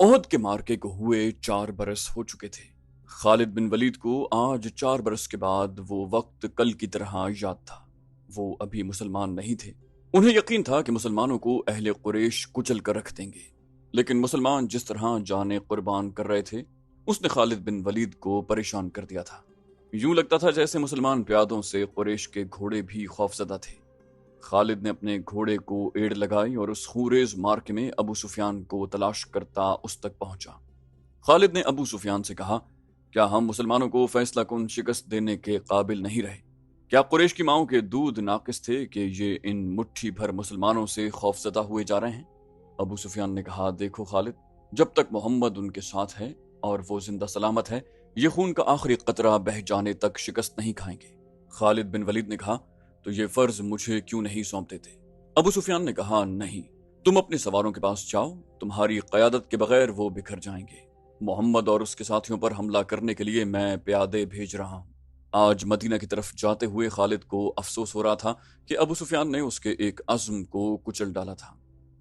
احد کے معرکے کو ہوئے 4 برس ہو چکے تھے۔ خالد بن ولید کو آج 4 برس کے بعد وہ وقت کل کی طرح یاد تھا۔ وہ ابھی مسلمان نہیں تھے۔ انہیں یقین تھا کہ مسلمانوں کو اہل قریش کچل کر رکھ دیں گے، لیکن مسلمان جس طرح جانیں قربان کر رہے تھے اس نے خالد بن ولید کو پریشان کر دیا تھا۔ یوں لگتا تھا جیسے مسلمان پیادوں سے قریش کے گھوڑے بھی خوفزدہ تھے۔ خالد نے اپنے گھوڑے کو ایڑ لگائی اور اس خونریز مارکے میں ابو سفیان کو تلاش کرتا اس تک پہنچا۔ خالد نے ابو سفیان سے کہا، کیا ہم مسلمانوں کو فیصلہ کن شکست دینے کے قابل نہیں رہے؟ کیا قریش کی ماؤں کے دودھ ناقص تھے کہ یہ ان مٹھی بھر مسلمانوں سے خوفزدہ ہوئے جا رہے ہیں؟ ابو سفیان نے کہا، دیکھو خالد، جب تک محمد ان کے ساتھ ہے اور وہ زندہ سلامت ہے، یہ خون کا آخری قطرہ بہہ جانے تک شکست نہیں کھائیں گے۔ خالد بن ولید نے کہا، تو یہ فرض مجھے کیوں نہیں سونپتے تھے؟ ابو سفیان نے کہا، نہیں، تم اپنے سواروں کے پاس جاؤ، تمہاری قیادت کے بغیر وہ بکھر جائیں گے۔ محمد اور اس کے ساتھیوں پر حملہ کرنے کے لیے میں پیادے بھیج رہا ہوں۔ آج مدینہ کی طرف جاتے ہوئے خالد کو افسوس ہو رہا تھا کہ ابو سفیان نے اس کے ایک عزم کو کچل ڈالا تھا۔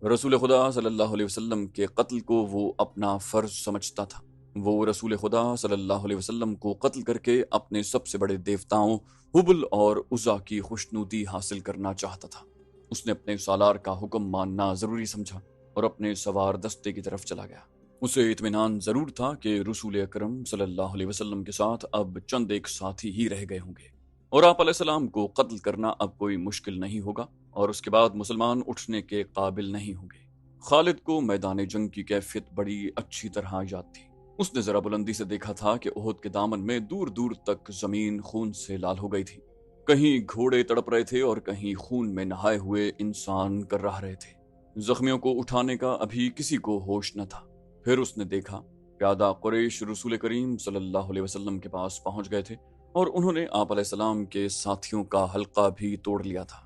رسول خدا صلی اللہ علیہ وسلم کے قتل کو وہ اپنا فرض سمجھتا تھا۔ وہ رسول خدا صلی اللہ علیہ وسلم کو قتل کر کے اپنے سب سے بڑے دیوتاؤں حبل اور عزا کی خوشنودی حاصل کرنا چاہتا تھا۔ اس نے اپنے سالار کا حکم ماننا ضروری سمجھا اور اپنے سوار دستے کی طرف چلا گیا۔ اسے اطمینان ضرور تھا کہ رسول اکرم صلی اللہ علیہ وسلم کے ساتھ اب چند ایک ساتھی ہی رہ گئے ہوں گے اور آپ علیہ السلام کو قتل کرنا اب کوئی مشکل نہیں ہوگا اور اس کے بعد مسلمان اٹھنے کے قابل نہیں ہوں گے۔ خالد کو میدان جنگ کی کیفیت بڑی اچھی طرح یاد تھی۔ اس نے ذرا بلندی سے دیکھا تھا کہ احد کے دامن میں دور دور تک زمین خون سے لال ہو گئی تھی۔ کہیں گھوڑے تڑپ رہے تھے اور کہیں خون میں نہائے ہوئے انسان کر رہے تھے۔ زخمیوں کو اٹھانے کا ابھی کسی کو ہوش نہ تھا۔ پھر اس نے دیکھا پیادہ قریش رسول کریم صلی اللہ علیہ وسلم کے پاس پہنچ گئے تھے اور انہوں نے آپ علیہ السلام کے ساتھیوں کا حلقہ بھی توڑ لیا تھا۔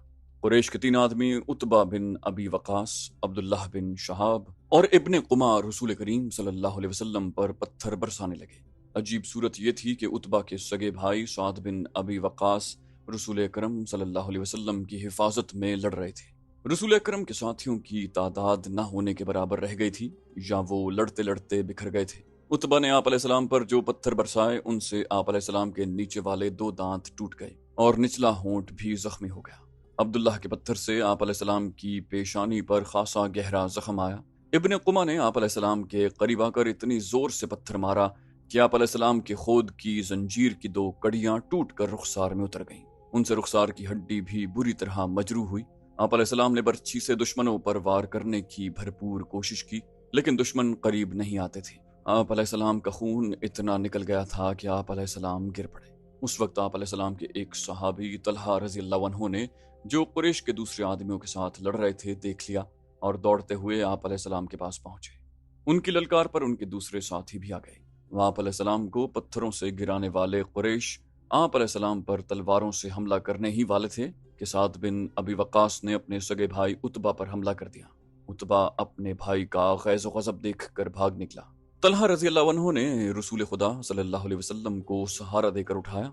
قریش کے 3 آدمی عتبہ بن ابی وقاص، عبداللہ بن شہاب اور ابن قمہ رسول کریم صلی اللہ علیہ وسلم پر پتھر برسانے لگے۔ عجیب صورت یہ تھی کہ عتبہ کے سگے بھائی سعد بن ابی وقاص رسول اکرم صلی اللہ علیہ وسلم کی حفاظت میں لڑ رہے تھے۔ رسول اکرم کے ساتھیوں کی تعداد نہ ہونے کے برابر رہ گئی تھی یا وہ لڑتے لڑتے بکھر گئے تھے۔ عتبہ نے آپ علیہ السلام پر جو پتھر برسائے ان سے آپ علیہ السلام کے نیچے والے 2 دانت ٹوٹ گئے اور نچلا ہونٹ بھی زخمی ہو گیا۔ عبداللہ کے پتھر سے آپ علیہ السلام کی پیشانی پر خاصا گہرا زخم آیا۔ ابن قمہ نے آپ علیہ السلام کے قریب آ کر اتنی زور سے پتھر مارا کہ آپ علیہ السلام کے خود کی زنجیر کی 2 کڑیاں ٹوٹ کر رخسار میں اتر گئیں۔ ان سے رخسار کی ہڈی بھی بری طرح مجروح ہوئی۔ آپ علیہ السلام نے برچھی سے دشمنوں پر وار کرنے کی بھرپور کوشش کی، لیکن دشمن قریب نہیں آتے تھے۔ آپ علیہ السلام کا خون اتنا نکل گیا تھا کہ آپ علیہ السلام گر پڑے۔ اس وقت آپ علیہ السلام کے ایک صحابی طلحہ رضی اللہ عنہ نے، جو قریش کے دوسرے آدمیوں کے ساتھ لڑ رہے تھے، دیکھ لیا اور دوڑتے ہوئے آپ علیہ السلام کے پاس پہنچے۔ ان کی للکار پر ان کے دوسرے ساتھی بھی آ گئے۔ وہ آپ علیہ السلام کو پتھروں سے گرانے والے قریش آپ علیہ السلام پر تلواروں سے حملہ کرنے ہی والے تھے کہ سعد بن ابی وقاص نے اپنے سگے بھائی عتبہ پر حملہ کر دیا۔ عتبہ اپنے بھائی کا غیظ و غضب دیکھ کر بھاگ نکلا۔ طلحہ رضی اللہ عنہ نے رسول خدا صلی اللہ علیہ وسلم کو سہارا دے کر اٹھایا۔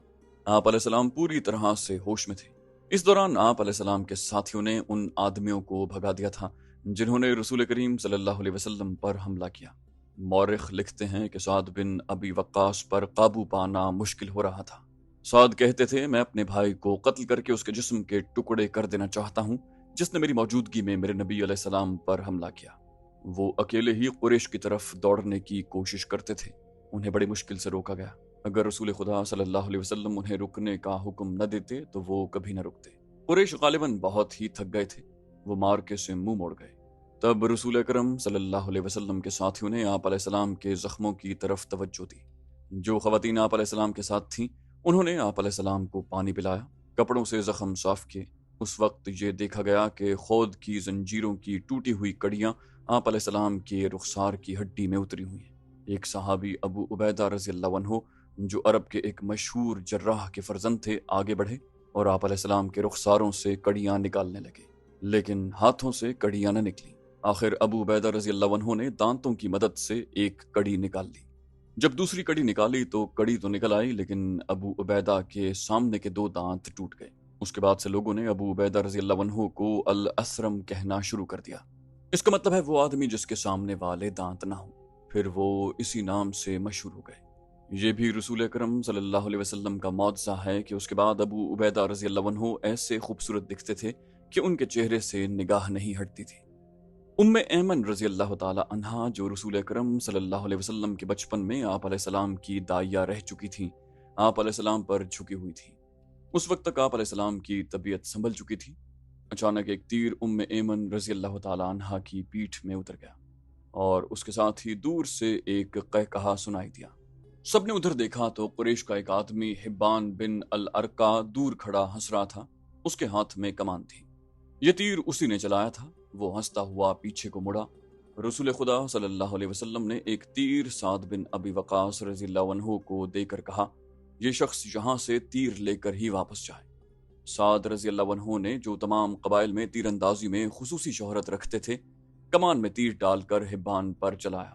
آپ علیہ السلام پوری طرح سے ہوش میں تھے۔ اس دوران آپ علیہ السلام کے ساتھیوں نے ان آدمیوں کو بھگا دیا تھا جنہوں نے رسول کریم صلی اللہ علیہ وسلم پر حملہ کیا۔ مورخ لکھتے ہیں کہ سعد بن ابی وقاص پر قابو پانا مشکل ہو رہا تھا۔ سعد کہتے تھے، میں اپنے بھائی کو قتل کر کے اس کے جسم کے ٹکڑے کر دینا چاہتا ہوں جس نے میری موجودگی میں میرے نبی علیہ السلام پر حملہ کیا۔ وہ اکیلے ہی قریش کی طرف دوڑنے کی کوشش کرتے تھے۔ انہیں بڑی مشکل سے روکا گیا۔ اگر رسول خدا صلی اللہ علیہ وسلم انہیں رکنے کا حکم نہ دیتے تو وہ کبھی نہ رکتے۔ قریش غالباً بہت ہی تھک گئے تھے۔ وہ مارکے سے منہ موڑ گئے۔ تب رسول اکرم صلی اللہ علیہ وسلم کے ساتھیوں نے آپ علیہ السلام کے زخموں کی طرف توجہ دی۔ جو خواتین آپ علیہ السلام کے ساتھ تھیں انہوں نے آپ علیہ السلام کو پانی پلایا، کپڑوں سے زخم صاف کیے۔ اس وقت یہ دیکھا گیا کہ خود کی زنجیروں کی ٹوٹی ہوئی کڑیاں آپ علیہ السلام کے رخسار کی ہڈی میں اتری ہوئی ہیں۔ ایک صحابی ابو عبیدہ رضی اللہ عنہ، جو عرب کے ایک مشہور جراح کے فرزند تھے، آگے بڑھے اور آپ علیہ السلام کے رخساروں سے کڑیاں نکالنے لگے، لیکن ہاتھوں سے کڑیاں نہ نکلیں۔ آخر ابو عبیدہ رضی اللہ عنہ نے دانتوں کی مدد سے ایک کڑی نکال لی۔ جب دوسری کڑی نکالی تو کڑی تو نکل آئی، لیکن ابو عبیدہ کے سامنے کے 2 دانت ٹوٹ گئے۔ اس کے بعد سے لوگوں نے ابو عبیدہ رضی اللہ عنہ کو الاسرم کہنا شروع کر دیا۔ اس کا مطلب ہے وہ آدمی جس کے سامنے والے دانت نہ ہوں۔ پھر وہ اسی نام سے مشہور ہو گئے۔ یہ بھی رسول اکرم صلی اللہ علیہ وسلم کا معجزہ ہے کہ اس کے بعد ابو عبیدہ رضی اللہ عنہ ایسے خوبصورت دکھتے تھے کہ ان کے چہرے سے نگاہ نہیں ہٹتی تھی۔ ام ایمن رضی اللہ تعالی عنہا، جو رسول اکرم صلی اللہ علیہ وسلم کے بچپن میں آپ علیہ السلام کی دائیہ رہ چکی تھیں، آپ علیہ السلام پر جھکی ہوئی تھی۔ اس وقت تک آپ علیہ السلام کی طبیعت سنبھل چکی تھی۔ اچانک ایک تیر ام ایمن رضی اللہ تعالی عنہا کی پیٹھ میں اتر گیا اور اس کے ساتھ ہی دور سے ایک قہقہا سنائی دیا۔ سب نے ادھر دیکھا تو قریش کا ایک آدمی حبان بن الارقا دور کھڑا ہنس رہا تھا، اس کے ہاتھ میں کمان تھی۔ یہ تیر اسی نے چلایا تھا۔ وہ ہنستا ہوا پیچھے کو مڑا۔ رسول خدا صلی اللہ علیہ وسلم نے ایک تیر سعد بن ابی وقاص رضی اللہ عنہ کو دے کر کہا، یہ شخص یہاں سے تیر لے کر ہی واپس جائے۔ سعد رضی اللہ عنہ نے، جو تمام قبائل میں تیر اندازی میں خصوصی شہرت رکھتے تھے، کمان میں تیر ڈال کر حبان پر چلایا۔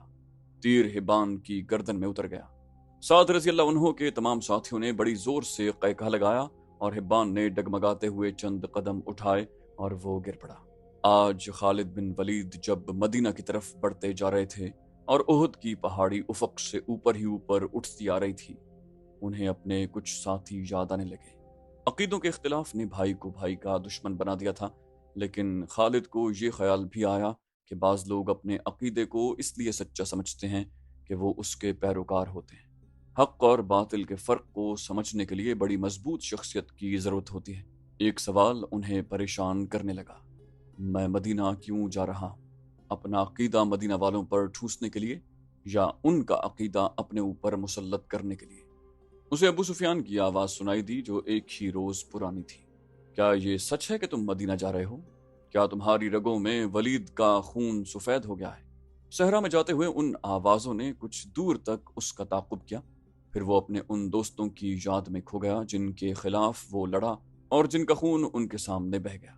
تیر حبان کی گردن میں اتر گیا۔ سعد رضی اللہ عنہ کے تمام ساتھیوں نے بڑی زور سے قہقہا لگایا اور حبان نے ڈگمگاتے ہوئے چند قدم اٹھائے اور وہ گر پڑا۔ آج خالد بن ولید جب مدینہ کی طرف بڑھتے جا رہے تھے اور احد کی پہاڑی افق سے اوپر ہی اوپر اٹھتی آ رہی تھی، انہیں اپنے کچھ ساتھی یاد آنے لگے۔ عقیدوں کے اختلاف نے بھائی کو بھائی کا دشمن بنا دیا تھا، لیکن خالد کو یہ خیال بھی آیا کہ بعض لوگ اپنے عقیدے کو اس لیے سچا سمجھتے ہیں کہ وہ اس کے پیروکار ہوتے ہیں۔ حق اور باطل کے فرق کو سمجھنے کے لیے بڑی مضبوط شخصیت کی ضرورت ہوتی ہے۔ ایک سوال انہیں پریشان کرنے لگا، میں مدینہ کیوں جا رہا ہوں؟ اپنا عقیدہ مدینہ والوں پر ٹھوسنے کے لیے یا ان کا عقیدہ اپنے اوپر مسلط کرنے کے لیے؟ اسے ابو سفیان کی آواز سنائی دی جو ایک ہی روز پرانی تھی۔ کیا یہ سچ ہے کہ تم مدینہ جا رہے ہو؟ کیا تمہاری رگوں میں ولید کا خون سفید ہو گیا ہے؟ صحرا میں جاتے ہوئے ان آوازوں نے کچھ دور تک اس کا تعاقب کیا، پھر وہ اپنے ان دوستوں کی یاد میں کھو گیا جن کے خلاف وہ لڑا اور جن کا خون ان کے سامنے بہہ گیا۔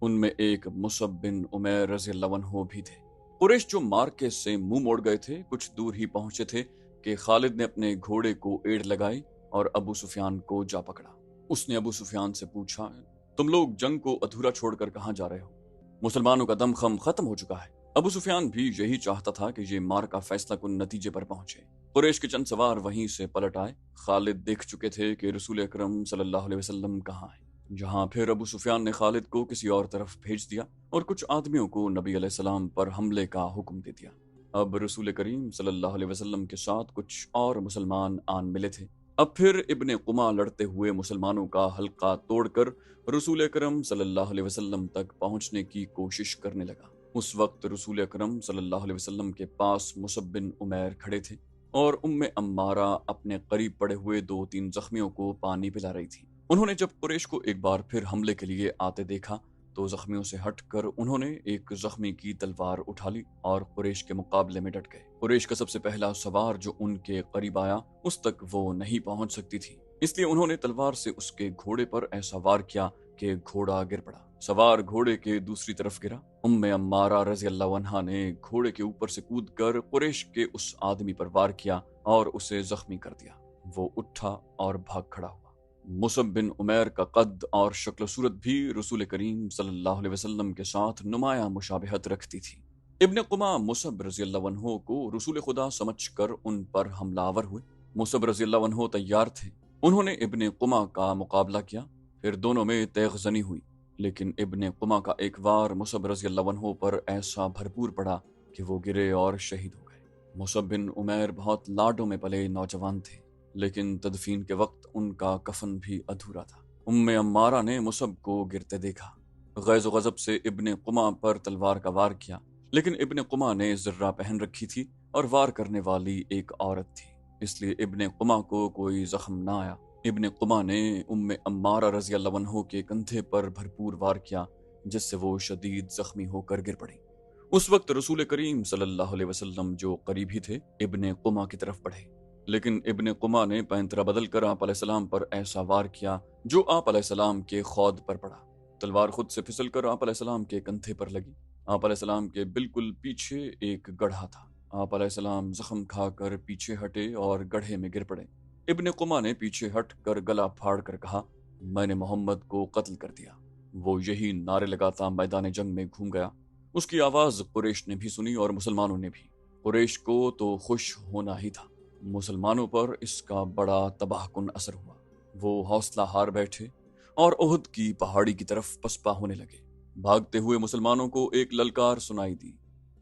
ان میں ایک مصعب بن عمیر رضی اللہ عنہ بھی تھے۔ قریش جو مارکے سے منہ موڑ گئے تھے، کچھ دور ہی پہنچے تھے کہ خالد نے اپنے گھوڑے کو ایڑ لگائی اور ابو سفیان کو جا پکڑا۔ اس نے ابو سفیان سے پوچھا، تم لوگ جنگ کو ادھورا چھوڑ کر کہاں جا رہے ہو؟ مسلمانوں کا دم خم ختم ہو چکا ہے۔ ابو سفیان بھی یہی چاہتا تھا کہ یہ مارکا فیصلہ کن نتیجے پر پہنچے۔ قریش کے چند سوار وہیں سے پلٹ آئے۔ خالد دیکھ چکے تھے کہ رسول اکرم صلی اللہ علیہ وسلم کہاں ہیں۔ جہاں پھر ابو سفیان نے خالد کو کسی اور طرف بھیج دیا اور کچھ آدمیوں کو نبی علیہ السلام پر حملے کا حکم دے دیا۔ اب رسول کریم صلی اللہ علیہ وسلم کے ساتھ کچھ اور مسلمان آن ملے تھے۔ اب پھر ابن قمع لڑتے ہوئے مسلمانوں کا حلقہ توڑ کر رسول اکرم صلی اللہ علیہ وسلم تک پہنچنے کی کوشش کرنے لگا۔ اس وقت رسول اکرم صلی اللہ علیہ وسلم کے پاس مصعب بن عمیر کھڑے تھے اور ام عمارہ اپنے قریب پڑے ہوئے 2-3 زخمیوں کو پانی پلا رہی تھی۔ انہوں نے جب قریش کو ایک بار پھر حملے کے لیے آتے دیکھا تو زخمیوں سے ہٹ کر انہوں نے ایک زخمی کی تلوار اٹھا لی اور قریش کے مقابلے میں ڈٹ گئے۔ قریش کا سب سے پہلا سوار جو ان کے قریب آیا، اس تک وہ نہیں پہنچ سکتی تھی، اس لیے انہوں نے تلوار سے اس کے گھوڑے پر ایسا وار کیا کہ گھوڑا گر پڑا۔ سوار گھوڑے کے دوسری طرف گرا۔ ام عمارہ رضی اللہ عنہا نے گھوڑے کے اوپر سے کود کر قریش کے اس آدمی پر وار کیا اور اسے زخمی کر دیا۔ وہ اٹھا اور بھاگ کھڑا ہوا۔ مصعب بن عمیر کا قد اور شکل و صورت بھی رسول کریم صلی اللہ علیہ وسلم کے ساتھ نمایاں مشابہت رکھتی تھی۔ ابن قمع مصعب رضی اللہ عنہ کو رسول خدا سمجھ کر ان پر حملہ آور ہوئے۔ مصعب رضی اللہ عنہ تیار تھے۔ انہوں نے ابن قمع کا مقابلہ کیا، پھر دونوں میں تیغ زنی ہوئی، لیکن ابن قمع کا ایک وار مصعب رضی اللہ عنہ پر ایسا بھرپور پڑا کہ وہ گرے اور شہید ہو گئے۔ مصعب بن عمیر بہت لاڈوں میں پلے نوجوان تھے، لیکن تدفین کے وقت ان کا کفن بھی ادھورا تھا۔ ام عمارہ نے مصعب کو گرتے دیکھا، غیظ و غضب سے ابن قمع پر تلوار کا وار کیا، لیکن ابن قمع نے زرہ پہن رکھی تھی اور وار کرنے والی ایک عورت تھی، اس لیے ابن قمع کو کوئی زخم نہ آیا۔ ابن قمع نے ام عمارہ رضی اللہ عنہ کے کندھے پر بھرپور وار کیا، جس سے وہ شدید زخمی ہو کر گر پڑی۔ اس وقت رسول کریم صلی اللہ علیہ وسلم جو قریب ہی تھے ابن قمع کی طرف بڑھے، لیکن ابن قمع نے پینترا بدل کر آپ علیہ السلام پر ایسا وار کیا جو آپ علیہ السلام کے خود پر پڑا۔ تلوار خود سے پھسل کر آپ علیہ السلام کے کندھے پر لگی۔ آپ علیہ السلام کے بالکل پیچھے ایک گڑھا تھا۔ آپ علیہ السلام زخم کھا کر پیچھے ہٹے اور گڑھے میں گر پڑے۔ ابن قمع نے پیچھے ہٹ کر گلا پھاڑ کر کہا، میں نے محمد کو قتل کر دیا۔ وہ یہی نعرے لگاتا میدان جنگ میں گھوم گیا۔ اس کی آواز قریش نے بھی سنی اور مسلمانوں نے بھی۔ قریش کو تو خوش ہونا ہی تھا، مسلمانوں پر اس کا بڑا تباہ کن اثر ہوا۔ وہ حوصلہ ہار بیٹھے اور احد کی پہاڑی کی طرف پسپا ہونے لگے۔ بھاگتے ہوئے مسلمانوں کو ایک للکار سنائی دی،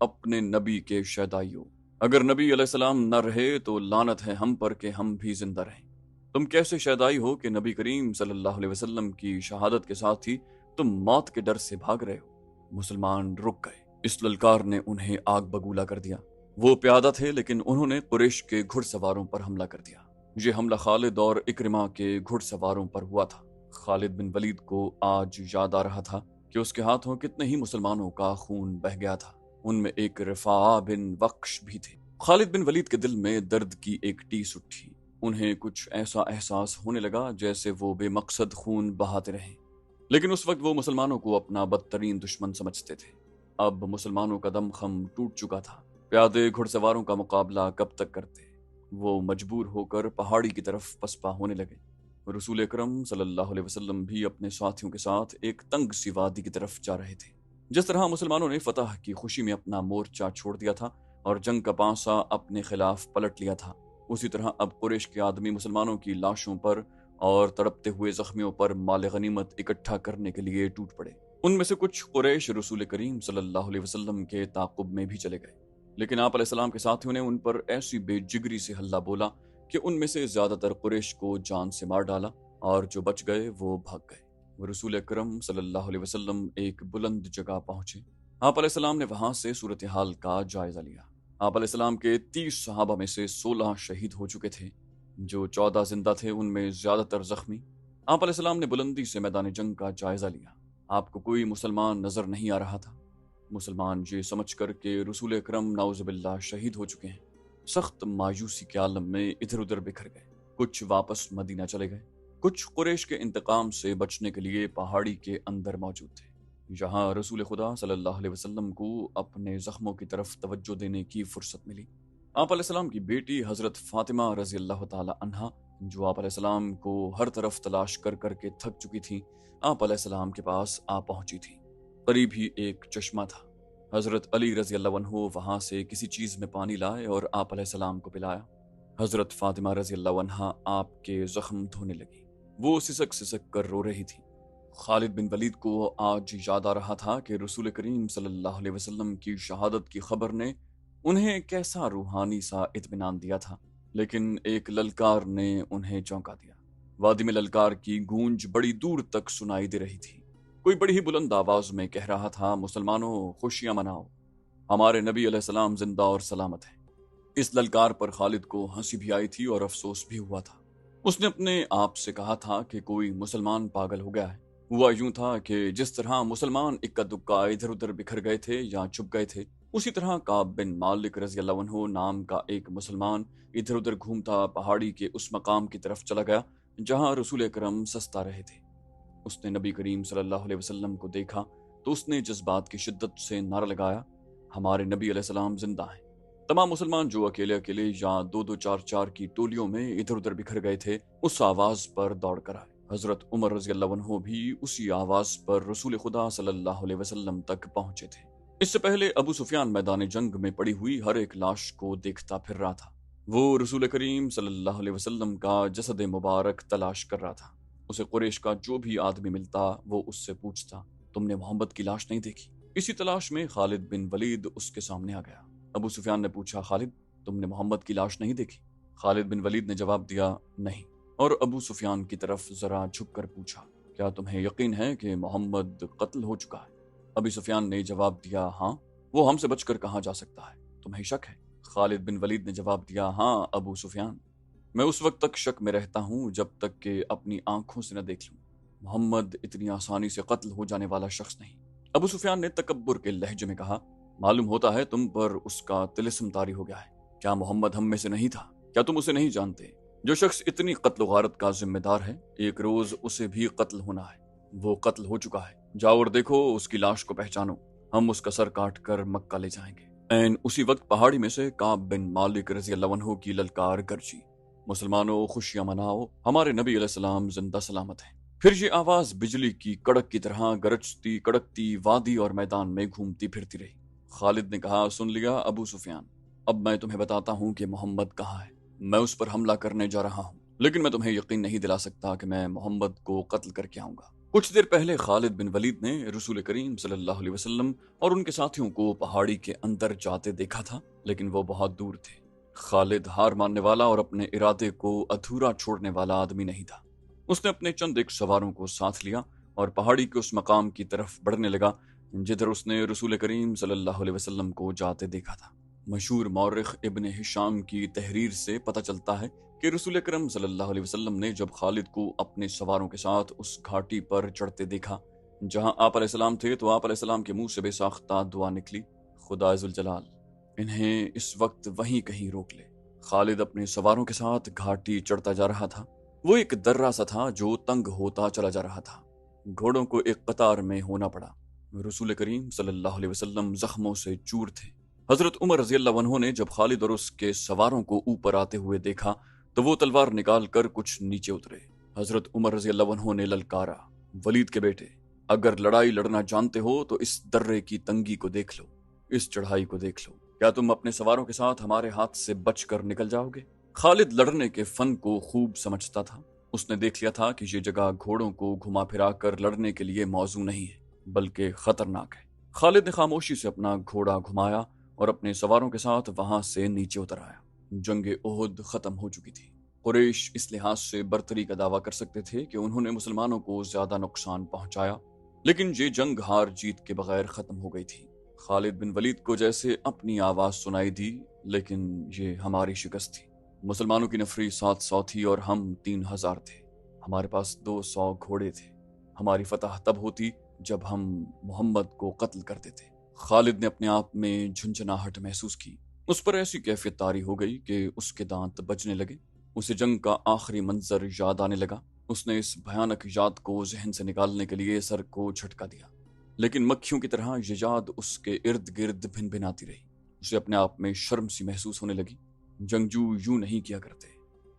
اپنے نبی کے شیدائیوں، اگر نبی علیہ السلام نہ رہے تو لعنت ہے ہم پر کہ ہم بھی زندہ رہیں۔ تم کیسے شیدائی ہو کہ نبی کریم صلی اللہ علیہ وسلم کی شہادت کے ساتھ ہی تم موت کے ڈر سے بھاگ رہے ہو؟ مسلمان رک گئے۔ اس للکار نے انہیں آگ بگولا کر دیا۔ وہ پیادہ تھے لیکن انہوں نے قریش کے گھڑ سواروں پر حملہ کر دیا۔ یہ حملہ خالد اور اکرمہ کے گھڑ سواروں پر ہوا تھا۔ خالد بن ولید کو آج یاد آ رہا تھا کہ اس کے ہاتھوں کتنے ہی مسلمانوں کا خون بہہ گیا تھا۔ ان میں ایک رفاعہ بن وقش بھی تھے۔ خالد بن ولید کے دل میں درد کی ایک ٹیس اٹھی۔ انہیں کچھ ایسا احساس ہونے لگا جیسے وہ بے مقصد خون بہاتے رہیں، لیکن اس وقت وہ مسلمانوں کو اپنا بدترین دشمن سمجھتے تھے۔ اب مسلمانوں کا دم خم ٹوٹ چکا تھا۔ پیادے گھڑ سواروں کا مقابلہ کب تک کرتے؟ وہ مجبور ہو کر پہاڑی کی طرف پسپا ہونے لگے۔ رسول اکرم صلی اللہ علیہ وسلم بھی اپنے ساتھیوں کے ساتھ ایک تنگ سی وادی کی طرف جا رہے تھے۔ جس طرح مسلمانوں نے فتح کی خوشی میں اپنا مورچہ چھوڑ دیا تھا اور جنگ کا پانسا اپنے خلاف پلٹ لیا تھا، اسی طرح اب قریش کے آدمی مسلمانوں کی لاشوں پر اور تڑپتے ہوئے زخمیوں پر مال غنیمت اکٹھا کرنے کے لیے ٹوٹ پڑے۔ ان میں سے کچھ قریش رسول کریم صلی اللہ علیہ وسلم کے تعاقب میں بھی چلے گئے، لیکن آپ علیہ السلام کے ساتھیوں نے ان پر ایسی بے جگری سے حلہ بولا کہ ان میں سے زیادہ تر قریش کو جان سے مار ڈالا، اور جو بچ گئے وہ بھاگ گئے۔ رسول اکرم صلی اللہ علیہ وسلم ایک بلند جگہ پہنچے۔ آپ علیہ السلام نے وہاں سے صورتحال کا جائزہ لیا۔ آپ علیہ السلام کے 30 صحابہ میں سے 16 شہید ہو چکے تھے، جو 14 زندہ تھے ان میں زیادہ تر زخمی۔ آپ علیہ السلام نے بلندی سے میدان جنگ کا جائزہ لیا۔ آپ کو کوئی مسلمان نظر نہیں آ رہا تھا۔ مسلمان یہ سمجھ کر کہ رسول اکرم نعوذ باللہ شہید ہو چکے ہیں، سخت مایوسی کے عالم میں ادھر ادھر بکھر گئے۔ کچھ واپس مدینہ چلے گئے، کچھ قریش کے انتقام سے بچنے کے لیے پہاڑی کے اندر موجود تھے، جہاں رسول خدا صلی اللہ علیہ وسلم کو اپنے زخموں کی طرف توجہ دینے کی فرصت ملی۔ آپ علیہ السلام کی بیٹی حضرت فاطمہ رضی اللہ تعالی عنہا، جو آپ علیہ السلام کو ہر طرف تلاش کر کر کے تھک چکی تھی، آپ علیہ السلام کے پاس آ پہنچی تھی۔ قریب ہی ایک چشمہ تھا۔ حضرت علی رضی اللہ عنہ وہاں سے کسی چیز میں پانی لائے اور آپ علیہ السلام کو پلایا۔ حضرت فاطمہ رضی اللہ عنہا آپ کے زخم دھونے لگی۔ وہ سسک سسک کر رو رہی تھی۔ خالد بن ولید کو آج یاد آ رہا تھا کہ رسول کریم صلی اللہ علیہ وسلم کی شہادت کی خبر نے انہیں کیسا روحانی سا اطمینان دیا تھا، لیکن ایک للکار نے انہیں چونکا دیا۔ وادی میں للکار کی گونج بڑی دور تک سنائی دے رہی تھی۔ کوئی بڑی ہی بلند آواز میں کہہ رہا تھا، مسلمانوں خوشیاں مناؤ، ہمارے نبی علیہ السلام زندہ اور سلامت ہیں۔ اس للکار پر خالد کو ہنسی بھی آئی تھی اور افسوس بھی ہوا تھا۔ اس نے اپنے آپ سے کہا تھا کہ کوئی مسلمان پاگل ہو گیا ہے۔ ہوا یوں تھا کہ جس طرح مسلمان اکا دکا ادھر ادھر بکھر گئے تھے یا چھپ گئے تھے، اسی طرح کعب بن مالک رضی اللہ عنہ نام کا ایک مسلمان ادھر ادھر گھومتا پہاڑی کے اس مقام کی طرف چلا گیا جہاں رسول اکرم سستا رہے تھے۔ اس نے نبی کریم صلی اللہ علیہ وسلم کو دیکھا تو اس نے جذبات کی شدت سے نعرہ لگایا، ہمارے نبی علیہ السلام زندہ ہیں۔ تمام مسلمان جو اکیلے اکیلے یا دو دو چار چار کی ٹولیوں میں ادھر ادھر بکھر گئے تھے، اس آواز پر دوڑ کر آئے۔ حضرت عمر رضی اللہ عنہ بھی اسی آواز پر رسول خدا صلی اللہ علیہ وسلم تک پہنچے تھے۔ اس سے پہلے ابو سفیان میدان جنگ میں پڑی ہوئی ہر ایک لاش کو دیکھتا پھر رہا تھا۔ وہ رسول کریم صلی اللہ علیہ وسلم کا جسد مبارک تلاش کر رہا تھا۔ اسے قریش کا جو بھی آدمی ملتا وہ اس سے پوچھتا، تم نے محمد کی لاش نہیں دیکھی؟ اسی تلاش میں خالد بن ولید اس کے سامنے آ گیا۔ ابو سفیان نے پوچھا، خالد تم نے محمد کی لاش نہیں دیکھی؟ خالد بن ولید نے جواب دیا، نہیں، اور ابو سفیان کی طرف ذرا جھک کر پوچھا، کیا تمہیں یقین ہے کہ محمد قتل ہو چکا ہے؟ ابو سفیان نے جواب دیا، ہاں، وہ ہم سے بچ کر کہاں جا سکتا ہے، تمہیں شک ہے؟ خالد بن ولید نے جواب دیا، ہاں ابو سفیان، میں اس وقت تک شک میں رہتا ہوں جب تک کہ اپنی آنکھوں سے نہ دیکھ لوں۔ محمد اتنی آسانی سے قتل ہو جانے والا شخص نہیں۔ ابو سفیان نے تکبر کے لہجے میں کہا، معلوم ہوتا ہے تم پر اس کا طلسم طاری ہو گیا ہے۔ کیا محمد ہم میں سے نہیں تھا؟ کیا تم اسے نہیں جانتے؟ جو شخص اتنی قتل و غارت کا ذمہ دار ہے، ایک روز اسے بھی قتل ہونا ہے۔ وہ قتل ہو چکا ہے، جاؤ اور دیکھو اس کی لاش کو پہچانو، ہم اس کا سر کاٹ کر مکہ لے جائیں گے۔ این اسی وقت پہاڑی میں سے کعب بن مالک رضی اللہ عنہ کی للکار گرجی، مسلمانوں خوشیاں مناؤ، ہمارے نبی علیہ السلام زندہ سلامت ہیں۔ پھر یہ آواز بجلی کی کڑک کی طرح گرجتی کڑکتی وادی اور میدان میں گھومتی پھرتی رہی۔ خالد نے کہا، سن لیا ابو سفیان، اب میں تمہیں بتاتا ہوں کہ محمد کہاں ہے۔ میں اس پر حملہ کرنے جا رہا ہوں، لیکن میں تمہیں یقین نہیں دلا سکتا کہ میں محمد کو قتل کر کے آؤں گا۔ کچھ دیر پہلے خالد بن ولید نے رسول کریم صلی اللہ علیہ وسلم اور ان کے ساتھیوں کو پہاڑی کے اندر جاتے دیکھا تھا، لیکن وہ بہت دور تھے۔ خالد ہار ماننے والا اور اپنے ارادے کو ادھورا چھوڑنے والا آدمی نہیں تھا۔ اس نے اپنے چند ایک سواروں کو ساتھ لیا اور پہاڑی کے اس مقام کی طرف بڑھنے لگا جدھر اس نے رسول کریم صلی اللہ علیہ وسلم کو جاتے دیکھا تھا۔ مشہور مورخ ابن ہشام کی تحریر سے پتہ چلتا ہے کہ رسول اکرم صلی اللہ علیہ وسلم نے جب خالد کو اپنے سواروں کے ساتھ اس گھاٹی پر چڑھتے دیکھا جہاں آپ علیہ السلام تھے، تو آپ علیہ السلام کے منہ سے بے ساختہ دعا نکلی، خدا ذوالجلال انہیں اس وقت وہیں کہیں روک لے۔ خالد اپنے سواروں کے ساتھ گھاٹی چڑھتا جا رہا تھا۔ وہ ایک درہ سا تھا جو تنگ ہوتا چلا جا رہا تھا۔ گھوڑوں کو ایک قطار میں ہونا پڑا۔ رسول کریم صلی اللہ علیہ وسلم زخموں سے چور تھے۔ حضرت عمر رضی اللہ عنہ نے جب خالد اور اس کے سواروں کو اوپر آتے ہوئے دیکھا تو وہ تلوار نکال کر کچھ نیچے اترے۔ حضرت عمر رضی اللہ عنہ نے للکارا، ولید کے بیٹے، اگر لڑائی لڑنا جانتے ہو تو اس درے کی تنگی کو دیکھ لو، اس چڑھائی کو دیکھ لو، کیا تم اپنے سواروں کے ساتھ ہمارے ہاتھ سے بچ کر نکل جاؤ گے؟ خالد لڑنے کے فن کو خوب سمجھتا تھا۔ اس نے دیکھ لیا تھا کہ یہ جگہ گھوڑوں کو گھما پھرا کر لڑنے کے لیے موزوں نہیں ہے بلکہ خطرناک ہے۔ خالد نے خاموشی سے اپنا گھوڑا گھمایا اور اپنے سواروں کے ساتھ وہاں سے نیچے اتر آیا۔ جنگ احد ختم ہو چکی تھی۔ قریش اس لحاظ سے برتری کا دعویٰ کر سکتے تھے کہ انہوں نے مسلمانوں کو زیادہ نقصان پہنچایا، لیکن یہ جنگ ہار جیت کے بغیر ختم ہو گئی تھی۔ خالد بن ولید کو جیسے اپنی آواز سنائی دی، لیکن یہ ہماری شکست تھی۔ مسلمانوں کی نفری 700 تھی اور ہم 3000 تھے۔ ہمارے پاس 200 گھوڑے تھے۔ ہماری فتح تب ہوتی جب ہم محمد کو قتل کرتے تھے۔ خالد نے اپنے آپ میں جھنجھناہٹ محسوس کی۔ اس پر ایسی کیفیت طاری ہو گئی کہ اس کے دانت بجنے لگے۔ اسے جنگ کا آخری منظر یاد آنے لگا۔ اس نے اس بھیانک یاد کو ذہن سے نکالنے کے لیے سر کو جھٹکا دیا، لیکن مکھیوں کی طرح یہ یاد اس کے ارد گرد بھن بھناتی رہی۔ اسے اپنے آپ میں شرم سی محسوس ہونے لگی۔ جنگجو یوں نہیں کیا کرتے۔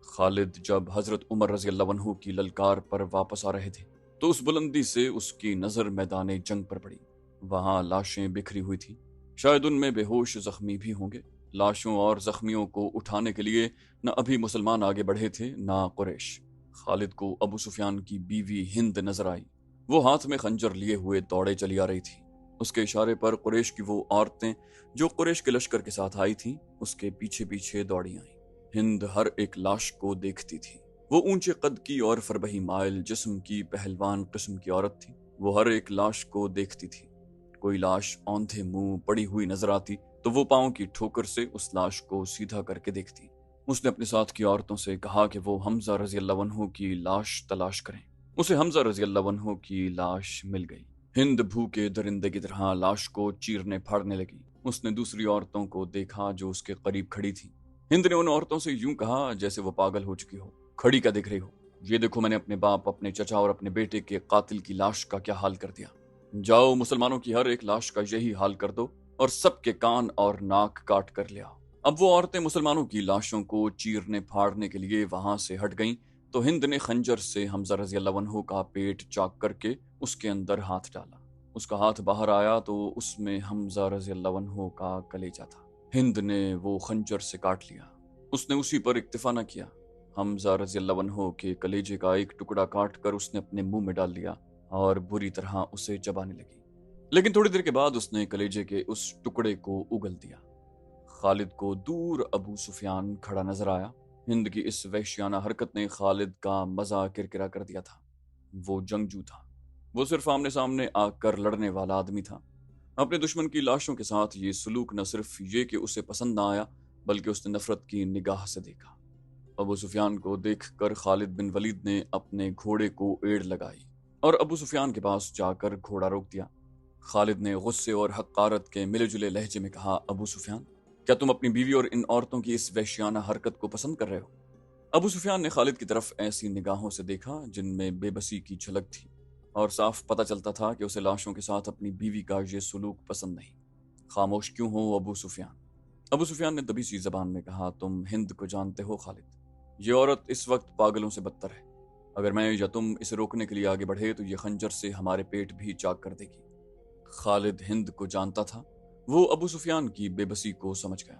خالد جب حضرت عمر رضی اللہ عنہ کی للکار پر واپس آ رہے تھے تو اس بلندی سے اس کی نظر میدان جنگ پر پڑی۔ وہاں لاشیں بکھری ہوئی تھی، شاید ان میں بے ہوش زخمی بھی ہوں گے۔ لاشوں اور زخمیوں کو اٹھانے کے لیے نہ ابھی مسلمان آگے بڑھے تھے نہ قریش۔ خالد کو ابو سفیان کی بیوی ہند نظر آئی۔ وہ ہاتھ میں خنجر لیے ہوئے دوڑے چلی آ رہی تھی۔ اس کے اشارے پر قریش کی وہ عورتیں جو قریش کے لشکر کے ساتھ آئی تھیں اس کے پیچھے پیچھے دوڑی آئیں۔ ہند ہر ایک لاش کو دیکھتی تھی۔ وہ اونچے قد کی اور فربہی مائل جسم کی پہلوان قسم کی عورت تھی۔ وہ ہر ایک لاش کو دیکھتی تھی۔ کوئی لاش اوندھے منہ پڑی ہوئی نظر آتی تو وہ پاؤں کی ٹھوکر سے اس لاش کو سیدھا کر کے دیکھتی۔ اس نے اپنے ساتھ کی عورتوں سے کہا کہ وہ حمزہ رضی اللہ عنہ کی لاش تلاش کریں۔ اسے حمزہ رضی اللہ عنہ کی لاش مل گئی۔ ہند بھوکے درندے کی طرح لاش کو چیرنے پھاڑنے لگی۔ اس نے دوسری عورتوں کو دیکھا جو اس کے قریب کھڑی تھی۔ ہند نے ان عورتوں سے یوں کہا جیسے وہ پاگل ہو چکی ہو، کھڑی کا دیکھ رہی ہو؟ یہ دیکھو میں نے اپنے باپ، اپنے چچا اور اپنے بیٹے کے قاتل کی لاش کا کیا حال کر دیا۔ جاؤ مسلمانوں کی ہر ایک لاش کا یہی حال کر دو اور سب کے کان اور ناک کاٹ کر لے آؤ۔ اب وہ عورتیں مسلمانوں کی لاشوں کو چیرنے پھاڑنے کے لیے وہاں سے ہٹ گئیں تو ہند نے خنجر سے حمزہ رضی اللہ عنہ کا پیٹ چاک کر کے اس کے اندر ہاتھ ڈالا۔ اس کا ہاتھ باہر آیا تو اس میں حمزہ رضی اللہ عنہ کا کلیجہ تھا۔ ہند نے وہ خنجر سے کاٹ لیا۔ اس نے اسی پر اکتفا نہ کیا۔ حمزہ رضی اللہ عنہ کے کلیجے کا ایک ٹکڑا کاٹ کر اس نے اپنے منہ میں ڈال لیا اور بری طرح اسے چبانے لگی، لیکن تھوڑی دیر کے بعد اس نے کلیجے کے اس ٹکڑے کو اگل دیا۔ خالد کو دور ابو سفیان کھڑا نظر آیا۔ ہند کی اس وحشیانہ حرکت نے خالد کا مزہ کرکرا کر دیا تھا۔ وہ جنگجو تھا، وہ صرف آمنے سامنے آ کر لڑنے والا آدمی تھا۔ اپنے دشمن کی لاشوں کے ساتھ یہ سلوک نہ صرف یہ کہ اسے پسند نہ آیا بلکہ اس نے نفرت کی نگاہ سے دیکھا۔ ابو سفیان کو دیکھ کر خالد بن ولید نے اپنے گھوڑے کو ایڑ لگائی اور ابو سفیان کے پاس جا کر گھوڑا روک دیا۔ خالد نے غصے اور حقارت کے ملے جلے لہجے میں کہا، ابو سفیان، کیا تم اپنی بیوی اور ان عورتوں کی اس وحشیانہ حرکت کو پسند کر رہے ہو؟ ابو سفیان نے خالد کی طرف ایسی نگاہوں سے دیکھا جن میں بے بسی کی جھلک تھی اور صاف پتہ چلتا تھا کہ اسے لاشوں کے ساتھ اپنی بیوی کا یہ سلوک پسند نہیں۔ خاموش کیوں ہو ابو سفیان؟ ابو سفیان نے دبی سی زبان میں کہا، تم ہند کو جانتے ہو خالد؟ یہ عورت اس وقت پاگلوں سے بدتر ہے۔ اگر میں یا تم اسے روکنے کے لیے آگے بڑھے تو یہ خنجر سے ہمارے پیٹ بھی چاک کر دے گی۔ خالد ہند کو جانتا تھا۔ وہ ابو سفیان کی بے بسی کو سمجھ گیا۔